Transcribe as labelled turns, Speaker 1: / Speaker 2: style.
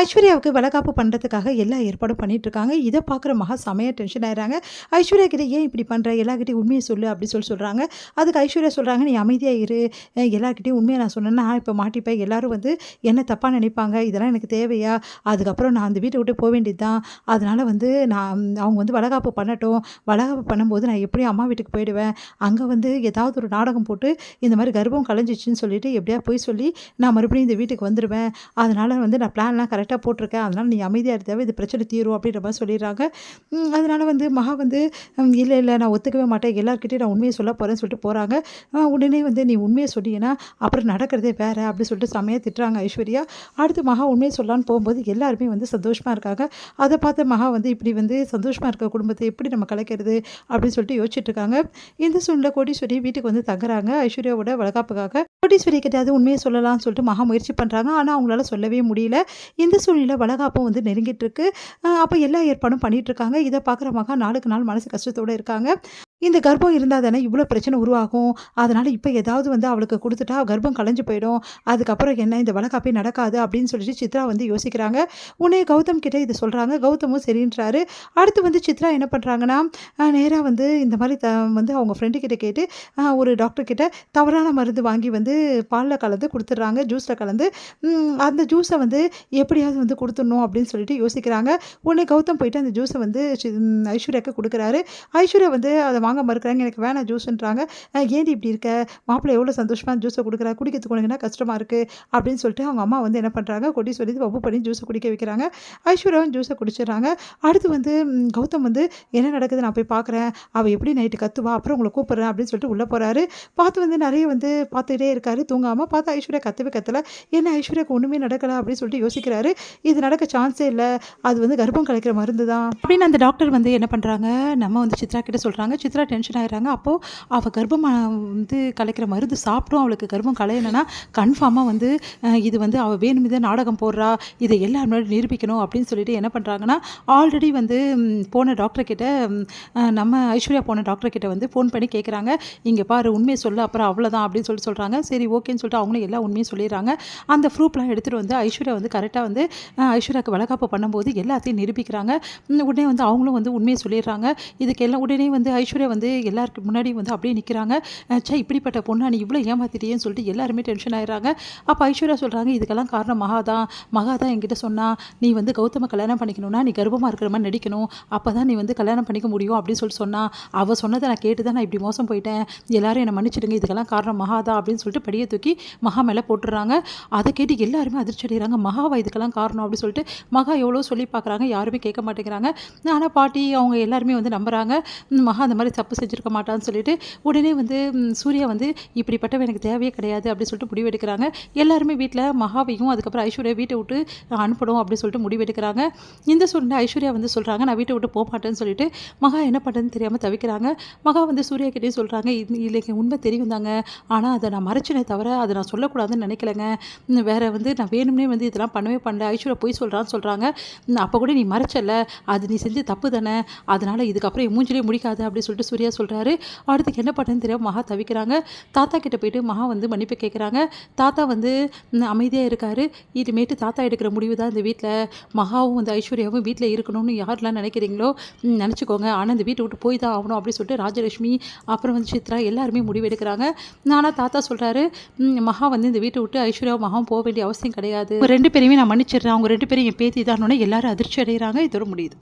Speaker 1: ஐஸ்வர்யாவுக்கு வளகாப்பு பண்ணுறதுக்காக எல்லா ஏற்பாடும் பண்ணிட்டுருக்காங்க. இதை பார்க்குற மகா செமையா டென்ஷன் ஆயிடுறாங்க. ஐஸ்வர்யா கிட்ட ஏன் இப்படி பண்ணுற, எல்லார்கிட்டையும் உண்மையை சொல்லு அப்படி சொல்கிறாங்க. அதுக்கு ஐஸ்வர்யா சொல்கிறாங்க, நீ அமைதியாக இரு, எல்லார்கிட்டையும் உண்மையை நான் சொன்னேன்னா இப்போ மாட்டிப்பேன், எல்லாரும் வந்து என்ன தப்பாக நினைப்பாங்க, இதெல்லாம் எனக்கு தேவையா, அதுக்கப்புறம் நான் அந்த வீட்டை விட்டு போக வேண்டியது தான். அதனால் வந்து அவங்க வந்து வளகாப்பு பண்ணட்டும், வளகாப்பு பண்ணும்போது நான் எப்படியும் அம்மா வீட்டுக்கு போயிடுவேன், அங்கே வந்து ஏதாவது ஒரு நாடகம் போட்டு இந்த மாதிரி கர்ப்பம் கலைஞ்சிச்சின்னு சொல்லிட்டு எப்படியா போய் சொல்லி நான் மறுபடியும் இந்த வீட்டுக்கு வந்துடுவேன். அதனால் வந்து நான் பிளான்லாம் கரெக்டாக போட்டிருக்கேன், அதனால் நீ அமைதியாக இருந்தாவே இது பிரச்சனை தீரும் அப்படின்ற மாதிரி சொல்லிடுறாங்க. அதனால் வந்து மகா வந்து இல்லை இல்லை நான் ஒத்துக்கவே மாட்டேன், எல்லாருக்கிட்டையும் நான் உண்மையை சொல்ல போகிறேன்னு சொல்லிட்டு போகிறாங்க. உடனே வந்து நீ உண்மையை சொன்னீங்கன்னா அப்புறம் நடக்கிறதே வேறு அப்படி சொல்லிட்டு செமையாக திட்டுறாங்க ஐஸ்வர்யா. அடுத்து மகா உண்மையை சொல்லலான்னு போகும்போது எல்லாருமே வந்து சந்தோஷமாக இருக்காங்க. அதை பார்த்து மகா வந்து இப்படி வந்து சந்தோஷமாக இருக்க குடும்பத்தை எப்படி நம்ம கலைக்கிறது அப்படின்னு சொல்லிட்டு யோசிச்சுட்டு இருக்காங்க. இந்த சூழ்நிலை கோடீஸ்வரி வீட்டுக்கு வந்து தங்குறாங்க ஐஸ்வர்யாவோட வளகாப்புக்காக. கோடீஸ்வரி கிட்டாவது உண்மையை சொல்லலாம்னு சொல்லிட்டு மகா முயற்சி பண்ணுறாங்க. ஆனால் அவங்களால சொல்லவே முடியல. இந்த சூழ்நிலை வளகாப்பும் வந்து நெருங்கிட்டு இருக்கு. அப்போ எல்லா ஏற்பாடும் பண்ணிட்டு இருக்காங்க. இதை பார்க்குற மகா நாளுக்கு நாள் மனசு கஷ்டத்தோடு இருக்காங்க. இந்த கர்ப்பம் இருந்தால் தானே இவ்வளோ பிரச்சனை உருவாகும், அதனால் இப்போ ஏதாவது வந்து அவளுக்கு கொடுத்துட்டா கர்ப்பம் கலைஞ்சு போயிடும், அதுக்கப்புறம் என்ன இந்த வளகாப்பே நடக்காது அப்படின்னு சொல்லிட்டு சித்ரா வந்து யோசிக்கிறாங்க. உடனே கௌதம் கிட்டே இதை சொல்கிறாங்க. கௌதமும் சரின்றாரு. அடுத்து வந்து சித்ரா என்ன பண்ணுறாங்கன்னா, நேராக வந்து இந்த மாதிரி வந்து அவங்க ஃப்ரெண்டு கிட்ட கேட்டு ஒரு டாக்டர் கிட்ட தவறான மருந்து வாங்கி வந்து பாலில் கலந்து கொடுத்துட்றாங்க, ஜூஸில் கலந்து. அந்த ஜூஸை வந்து எப்படியாவது வந்து கொடுத்துடணும் அப்படின்னு சொல்லிட்டு யோசிக்கிறாங்க. உடனே கௌதம் போயிட்டு அந்த ஜூஸை வந்து ஐஸ்வர்யாவுக்கு கொடுக்குறாரு. ஐஸ்வர்யா வந்து அதை வாங்க மறுக்கிறாங்க. எனக்கு வேணாம் ஜூஸ்ன்றாங்க. ஏன்டி இப்படி இருக்க, மாப்பிள்ளை எவ்வளோ சந்தோஷமாக ஜூஸை கொடுக்குறா, குடிக்கிறதுக்கு உனக்குன்னா கஷ்டமாக இருக்குது அப்படின்னு சொல்லிட்டு அவங்க அம்மா வந்து என்ன பண்ணுறாங்க, கொடி சொல்லி வப்பு பண்ணி ஜூஸை குடிக்க வைக்கிறாங்க. ஐஸ்வர்யாவும் ஜூஸை குடிச்சிடுறாங்க. அடுத்து வந்து கௌதம் வந்து என்ன நடக்குது நான் போய் பார்க்குறேன், அவள் எப்படி நைட்டு கத்துவா, அப்புறம் உங்களை கூப்பிட்றேன் அப்படின்னு சொல்லிட்டு உள்ளே போகிறாரு. பார்த்து வந்து நிறைய வந்து பார்த்துக்கிட்டே இருக்காரு தூங்காமல். பார்த்து ஐஸ்வர்யா கத்தவே கத்தலை. என்ன ஐஸ்வர்யாவுக்கு ஒன்றுமே நடக்கலை அப்படின்னு சொல்லிட்டு யோசிக்கிறாரு. இது நடக்க சான்ஸே இல்லை, அது வந்து கர்ப்பம் கலைக்கிற மருந்து தான் அப்படின்னு அந்த டாக்டர் வந்து என்ன பண்ணுறாங்க, நம்ம வந்து சித்ரா கிட்ட சொல்கிறாங்க. சித்ரா டென்ஷன் ஆகிறாங்க. அப்போது அவள் கர்ப்பம் வந்து கலைக்கிற மருந்து சாப்பிட்டும் அவளுக்கு கர்ப்பம் கலையணுன்னா கன்ஃபார்மாக வந்து இது வந்து அவள் வேணுமே நாடகம் போடுறா, இதை எல்லாரும் முன்னாடி நிரூபிக்கணும் அப்படின்னு சொல்லிட்டு என்ன பண்ணுறாங்கன்னா, ஆல்ரெடி வந்து போன டாக்டர்கிட்ட நம்ம ஐஸ்வர்யா போன டாக்டர்கிட்ட வந்து ஃபோன் பண்ணி கேட்குறாங்க, இங்கே பாரு உண்மையை சொல்ல அப்புறம் அவ்வளோதான் அப்படின்னு சொல்கிறாங்க. சரி ஓகேன்னு சொல்லிட்டு அவங்களும் எல்லா உண்மையும் சொல்லிடுறாங்க. அந்த ப்ரூஃப்லாம் எடுத்துகிட்டு வந்து ஐஸ்வர்யா வந்து கரெக்டாக வந்து ஐஸ்வர்யாவுக்கு வளகாப்பு பண்ணும்போது எல்லாத்தையும் நிரூபிக்கிறாங்க. உடனே வந்து அவங்களும் வந்து உண்மையை சொல்லிடுறாங்க. இதுக்கு எல்லாம் உடனே வந்து ஐஸ்வர்யா வந்து எல்லாருக்கு முன்னாடி வந்து அப்படியே நிற்கிறாங்க. இப்படிப்பட்ட பொண்ணா நீ இவ்வளோ ஏமாத்திட்டேன்னு சொல்லிட்டு எல்லாருமே டென்ஷன் ஆயிடுறாங்க. அப்போ ஐஸ்வர்யா சொல்கிறாங்க, இதுக்கெல்லாம் காரணம் மகா தான் என்கிட்ட சொன்னா, நீ வந்து கௌதம கல்யாணம் பண்ணிக்கணும்னா நீ கர்ப்பமாக இருக்கிற மாதிரி நடிக்கணும், அப்போ தான் நீ வந்து கல்யாணம் பண்ணிக்க முடியும் அப்படின்னு சொன்னா. அவள் சொன்னதை நான் கேட்டு தான் நான் இப்படி மோசம் போயிட்டேன், எல்லாரும் என்னை மன்னிச்சிடுங்க, இதுக்கெல்லாம் காரணம் மகா தான் அப்படின்னு சொல்லிட்டு படியை தூக்கி மகா மேலே போட்டுடுறாங்க. அதை கேட்டு எல்லாருமே அதிர்ச்சி அடைகிறாங்க. மகாவா இதுக்கெல்லாம் காரணம் அப்படின்னு சொல்லிட்டு மகா எவ்வளோ சொல்லி பார்க்குறாங்க, யாருமே கேட்க மாட்டேங்கிறாங்க. ஆனால் பாட்டி அவங்க எல்லாருமே வந்து நம்புகிறாங்க, மகா அந்த மாதிரி தப்பு செஞ்சுருக்க மாட்டான்னு சொல்லிட்டு. உடனே வந்து சூர்யா வந்து இப்படிப்பட்டவ எனக்கு தேவையே கிடையாது அப்படின்னு சொல்லிட்டு முடிவெடுக்கிறாங்க. எல்லாருமே வீட்டில் மகாவையும் அதுக்கப்புறம் ஐஸ்வர்யா வீட்டை விட்டு அனுப்பணும் அப்படின்னு சொல்லிட்டு முடிவெடுக்கிறாங்க. இந்த சூழ்நிலை ஐஸ்வர்யா வந்து சொல்கிறாங்க, நான் வீட்டை விட்டு போக மாட்டேன்னு சொல்லிட்டு. மகா என்ன பண்ணுறதுன்னு தெரியாமல் தவிக்கிறாங்க. மகா வந்து சூர்யா கிட்டே சொல்கிறாங்க, இல்லைங்க உண்மை தெரியும் தாங்க, ஆனால் அதை நான் மறைச்சினே தவிர அதை நான் சொல்லக்கூடாதுன்னு நினைக்கலங்க, வேறு வந்து நான் வேணும்னே வந்து இதெல்லாம் பண்ணவே பண்ணல, ஐஸ்வர்யா போய் சொல்கிறாங்க. அப்போ கூட நீ மறைச்சல, அது நீ செஞ்ச தப்பு தானே, அதனால் இதுக்கப்புறம் என் மூஞ்சிலே முடிக்காது அப்படின்னு சொல்லிட்டு சூர்யா சொல்கிறாரு. அடுத்துக்கு என்ன பண்ணுறதுன்னு தெரியாமல் மகா தவிக்கிறாங்க. தாத்தா கிட்ட போயிட்டு மகா வந்து மன்னிப்பு கேட்குறாங்க. தாத்தா வந்து அமைதியாக இருக்காரு. இதுமேட்டு தாத்தா எடுக்கிற முடிவு தான் இந்த வீட்டில், மகாவும் வந்து ஐஸ்வர்யாவும் வீட்டில் இருக்கணும்னு யாரெல்லாம் நினைக்கிறீங்களோ நினச்சிக்கோங்க, ஆனால் இந்த வீட்டை விட்டு போய் தான் ஆகணும் அப்படின்னு சொல்லிட்டு ராஜலட்சுமி அப்புறம் வந்து சித்ரா எல்லாருமே முடிவு எடுக்கிறாங்க. ஆனால் தாத்தா சொல்கிறாரு, மகா வந்து இந்த வீட்டை விட்டு ஐஸ்வர்யாவும் மகாவும் போக வேண்டிய அவசியம் கிடையாது, ரெண்டு பேரையுமே நான் மன்னிச்சிடுறேன், அவங்க ரெண்டு பேரும் என் பேத்தி தான். எல்லாரும் அதிர்ச்சி அடைகிறாங்க. இதோட முடியுது.